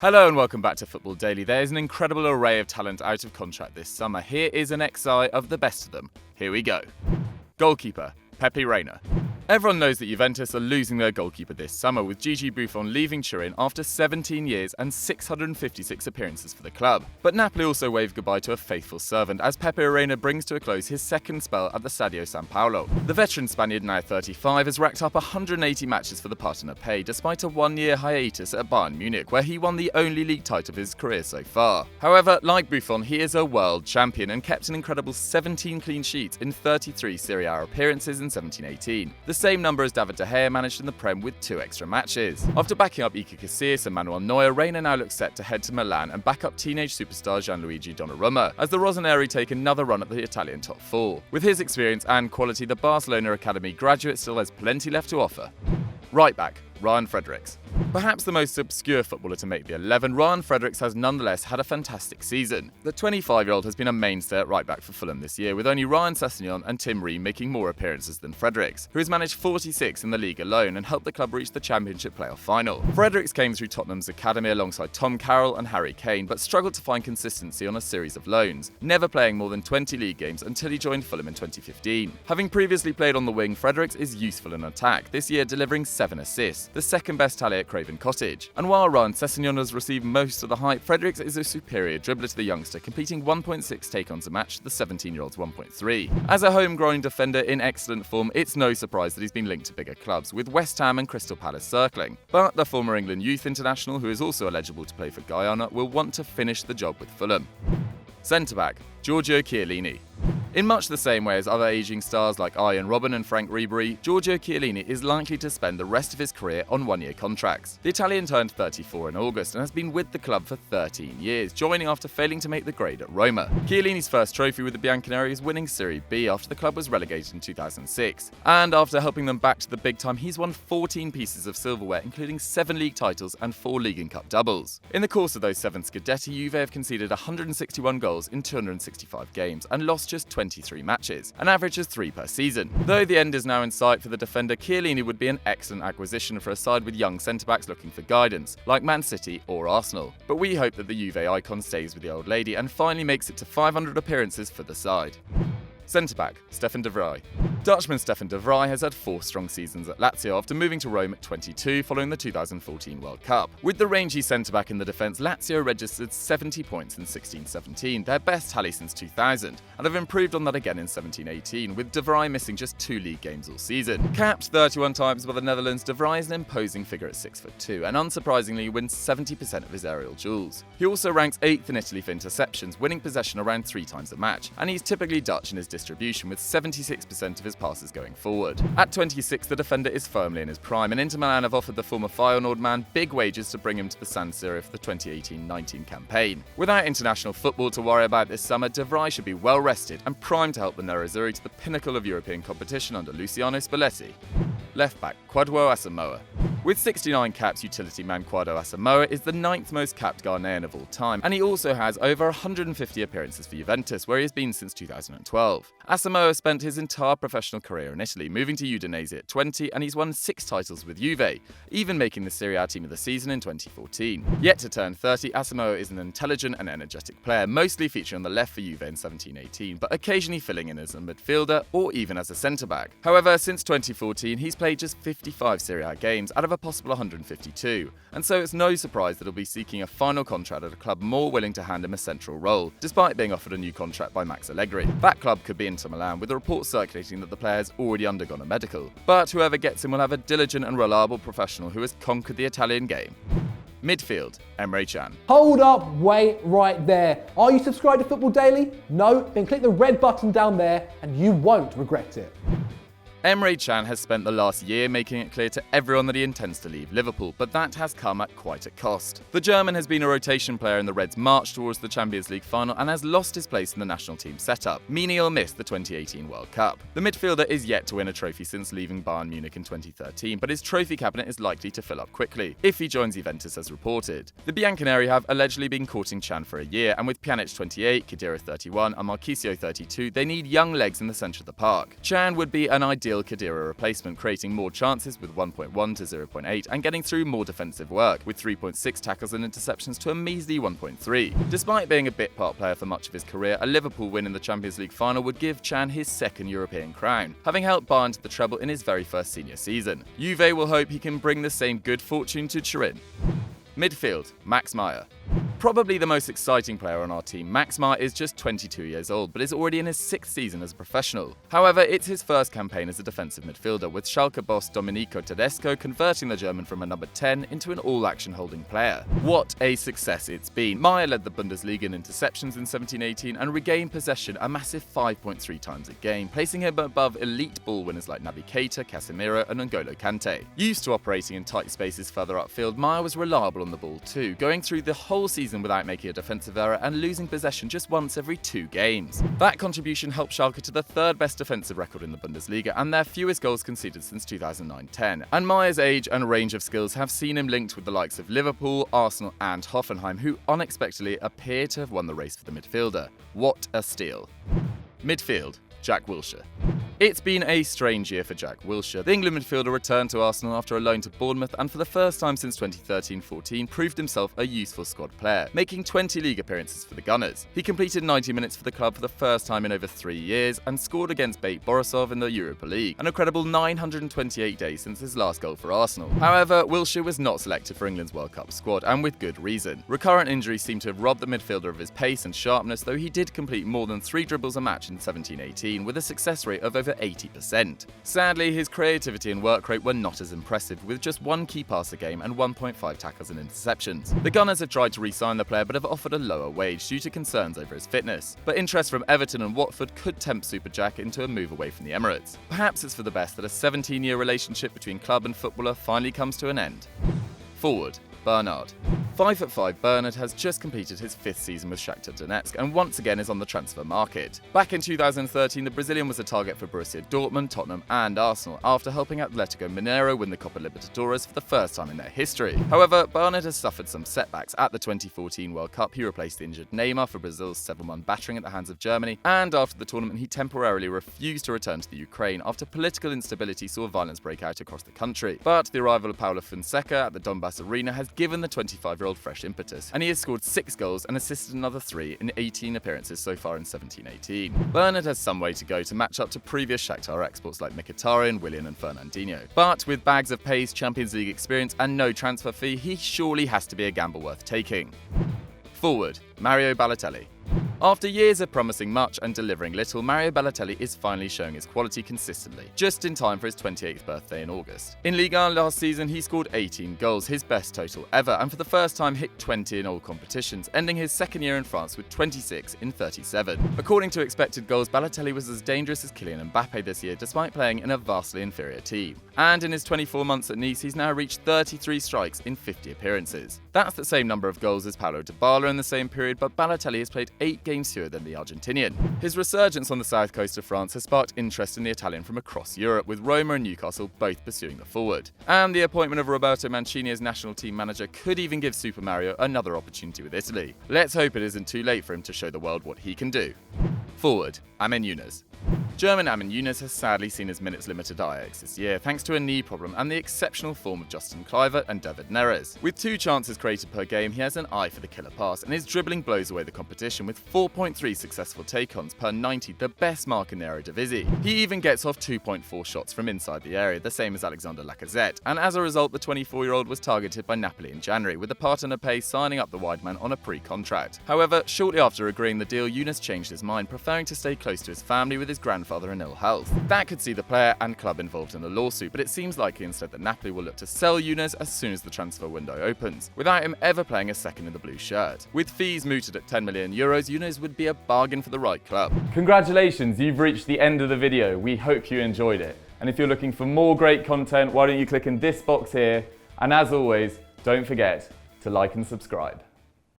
Hello and welcome back to Football Daily. There is an incredible array of talent out of contract this summer. Here is an XI of the best of them. Here we go. Goalkeeper, Pepe Reina. Everyone knows that Juventus are losing their goalkeeper this summer, with Gigi Buffon leaving Turin after 17 years and 656 appearances for the club. But Napoli also waved goodbye to a faithful servant as Pepe Reina brings to a close his second spell at the Stadio San Paolo. The veteran Spaniard, now 35, has racked up 180 matches for the Partenope, despite a one-year hiatus at Bayern Munich, where he won the only league title of his career so far. However, like Buffon, he is a world champion and kept an incredible 17 clean sheets in 33 Serie A appearances in 17-18. The same number as David De Gea managed in the Prem with 2 extra matches. After backing up Iker Casillas and Manuel Neuer, Reina now looks set to head to Milan and back up teenage superstar Gianluigi Donnarumma, as the Rossoneri take another run at the Italian top 4. With his experience and quality, the Barcelona Academy graduate still has plenty left to offer. Right back, Ryan Fredericks. Perhaps the most obscure footballer to make the 11, Ryan Fredericks has nonetheless had a fantastic season. The 25-year-old has been a mainstay at right-back for Fulham this year, with only Ryan Sessegnon and Tim Ream making more appearances than Fredericks, who has managed 46 in the league alone and helped the club reach the Championship playoff final. Fredericks came through Tottenham's academy alongside Tom Carroll and Harry Kane, but struggled to find consistency on a series of loans, never playing more than 20 league games until he joined Fulham in 2015. Having previously played on the wing, Fredericks is useful in attack, this year delivering 7 assists, the second best tally at Craven Cottage. And while Ryan Sessegnon has received most of the hype, Fredericks is a superior dribbler to the youngster, completing 1.6 take-ons a match to the 17-year-old's 1.3. As a homegrown defender in excellent form, it's no surprise that he's been linked to bigger clubs, with West Ham and Crystal Palace circling. But the former England youth international, who is also eligible to play for Guyana, will want to finish the job with Fulham. Centre-back, Giorgio Chiellini. In much the same way as other ageing stars like Arjen Robben and Frank Ribery, Giorgio Chiellini is likely to spend the rest of his career on one-year contracts. The Italian turned 34 in August and has been with the club for 13 years, joining after failing to make the grade at Roma. Chiellini's first trophy with the Bianconeri is winning Serie B after the club was relegated in 2006. And after helping them back to the big time, he's won 14 pieces of silverware, including 7 league titles and 4 League and Cup doubles. In the course of those 7 Scudetti, Juve have conceded 161 goals in 265 games and lost just 23 matches, an average of 3 per season. Though the end is now in sight for the defender, Chiellini would be an excellent acquisition for a side with young centre-backs looking for guidance, like Man City or Arsenal. But we hope that the Juve icon stays with the old lady and finally makes it to 500 appearances for the side. Centre-back, Stephan De Vries. Dutchman Stephan De Vries has had 4 strong seasons at Lazio after moving to Rome at 22 following the 2014 World Cup. With the rangy centre-back in the defence, Lazio registered 70 points in 16-17, their best tally since 2000, and have improved on that again in 17-18, with De Vries missing just 2 league games all season. Capped 31 times by the Netherlands, De Vries is an imposing figure at 6'2", and unsurprisingly wins 70% of his aerial duels. He also ranks 8th in Italy for interceptions, winning possession around 3 times a match, and he's typically Dutch in his distribution, with 76% of his passes going forward. At 26, the defender is firmly in his prime, and Inter Milan have offered the former Feyenoord man big wages to bring him to the San Siro for the 2018-19 campaign. Without international football to worry about this summer, De Vries should be well rested and primed to help the Nerazzurri to the pinnacle of European competition under Luciano Spalletti. Left back, Kwadwo Asamoah. With 69 caps, utility man Kwadwo Asamoah is the 9th most capped Ghanaian of all time, and he also has over 150 appearances for Juventus, where he has been since 2012. Asamoah spent his entire professional career in Italy, moving to Udinese at 20, and he's won 6 titles with Juve, even making the Serie A team of the season in 2014. Yet to turn 30, Asamoah is an intelligent and energetic player, mostly featuring on the left for Juve in 17-18, but occasionally filling in as a midfielder or even as a centre-back. However, since 2014, he's played just 55 Serie A games out of a possible 152, and so it's no surprise that he'll be seeking a final contract at a club more willing to hand him a central role, despite being offered a new contract by Max Allegri. That club could be Inter Milan, with a report circulating that the player has already undergone a medical. But whoever gets him will have a diligent and reliable professional who has conquered the Italian game. Midfield, Emre Can. Hold up, wait right there. Are you subscribed to Football Daily? No? Then click the red button down there and you won't regret it. Emre Can has spent the last year making it clear to everyone that he intends to leave Liverpool, but that has come at quite a cost. The German has been a rotation player in the Reds' march towards the Champions League final and has lost his place in the national team setup, meaning he'll miss the 2018 World Cup. The midfielder is yet to win a trophy since leaving Bayern Munich in 2013, but his trophy cabinet is likely to fill up quickly, if he joins Juventus as reported. The Bianconeri have allegedly been courting Can for a year, and with Pjanic 28, Khedira 31 and Marchisio 32, they need young legs in the centre of the park. Can would be an ideal ideal Khedira replacement, creating more chances with 1.1 to 0.8 and getting through more defensive work, with 3.6 tackles and interceptions to a measly 1.3. Despite being a bit part player for much of his career, a Liverpool win in the Champions League final would give Can his second European crown, having helped Bayern to the treble in his very first senior season. Juve will hope he can bring the same good fortune to Turin. Midfield, Max Meyer. Probably the most exciting player on our team, Max Meyer is just 22 years old, but is already in his 6th season as a professional. However, it's his first campaign as a defensive midfielder, with Schalke boss Domenico Tedesco converting the German from a number 10 into an all-action holding player. What a success it's been. Meyer led the Bundesliga in interceptions in 17-18 and regained possession a massive 5.3 times a game, placing him above elite ball winners like Naby Keita, Casemiro and N'Golo Kante. Used to operating in tight spaces further upfield, Meyer was reliable on the ball too, going through the whole season without making a defensive error and losing possession just once every 2 games. That contribution helped Schalke to the 3rd best defensive record in the Bundesliga and their fewest goals conceded since 2009-10. And Meyer's age and range of skills have seen him linked with the likes of Liverpool, Arsenal and Hoffenheim, who unexpectedly appear to have won the race for the midfielder. What a steal. Midfield, Jack Wilshere. It's been a strange year for Jack Wilshere. The England midfielder returned to Arsenal after a loan to Bournemouth and for the first time since 2013-14 proved himself a useful squad player, making 20 league appearances for the Gunners. He completed 90 minutes for the club for the first time in over 3 years and scored against Bate Borisov in the Europa League, an incredible 928 days since his last goal for Arsenal. However, Wilshere was not selected for England's World Cup squad, and with good reason. Recurrent injuries seem to have robbed the midfielder of his pace and sharpness, though he did complete more than 3 dribbles a match in 17-18 with a success rate of over 80%. Sadly, his creativity and work rate were not as impressive, with just 1 key pass a game and 1.5 tackles and interceptions. The Gunners have tried to re-sign the player but have offered a lower wage due to concerns over his fitness. But interest from Everton and Watford could tempt Super Jack into a move away from the Emirates. Perhaps it's for the best that a 17-year relationship between club and footballer finally comes to an end. Forward, Bernard. 5'5" Bernard has just completed his 5th season with Shakhtar Donetsk and once again is on the transfer market. Back in 2013, the Brazilian was a target for Borussia Dortmund, Tottenham and Arsenal after helping Atletico Mineiro win the Copa Libertadores for the first time in their history. However, Bernard has suffered some setbacks. At the 2014 World Cup, he replaced the injured Neymar for Brazil's 7-1 battering at the hands of Germany, and after the tournament he temporarily refused to return to the Ukraine after political instability saw violence break out across the country. But the arrival of Paulo Fonseca at the Donbass Arena has given the 25-year-old fresh impetus, and he has scored 6 goals and assisted another 3 in 18 appearances so far in 17-18. Bernard has some way to go to match up to previous Shakhtar exports like Mkhitaryan, Willian and Fernandinho. But with bags of pace, Champions League experience and no transfer fee, he surely has to be a gamble worth taking. Forward, Mario Balotelli. After years of promising much and delivering little, Mario Balotelli is finally showing his quality consistently, just in time for his 28th birthday in August. In Ligue 1 last season, he scored 18 goals, his best total ever, and for the first time hit 20 in all competitions, ending his 2nd year in France with 26 in 37. According to expected goals, Balotelli was as dangerous as Kylian Mbappe this year, despite playing in a vastly inferior team. And in his 24 months at Nice, he's now reached 33 strikes in 50 appearances. That's the same number of goals as Paulo Dybala in the same period, but Balotelli has played 8 games fewer than the Argentinian. His resurgence on the south coast of France has sparked interest in the Italian from across Europe, with Roma and Newcastle both pursuing the forward. And the appointment of Roberto Mancini as national team manager could even give Super Mario another opportunity with Italy. Let's hope it isn't too late for him to show the world what he can do. Forward, Amin Younes. German Amin Younes has sadly seen his minutes limited at Ajax this year, thanks to a knee problem and the exceptional form of Justin Kluivert and David Neres. With 2 chances created per game, he has an eye for the killer pass, and his dribbling blows away the competition with 4.3 successful take-ons per 90, the best mark in the Eredivisie. He even gets off 2.4 shots from inside the area, the same as Alexander Lacazette, and as a result, the 24-year-old was targeted by Napoli in January, with the partner Pepe signing up the wide man on a pre-contract. However, shortly after agreeing the deal, Younes changed his mind, preferring to stay close to his family with his grandfather in ill health. That could see the player and club involved in a lawsuit, but it seems likely instead that Napoli will look to sell Younes as soon as the transfer window opens, without him ever playing a second in the blue shirt. With fees mooted at €10 million, Younes would be a bargain for the right club. Congratulations, you've reached the end of the video. We hope you enjoyed it. And if you're looking for more great content, why don't you click in this box here? And as always, don't forget to like and subscribe.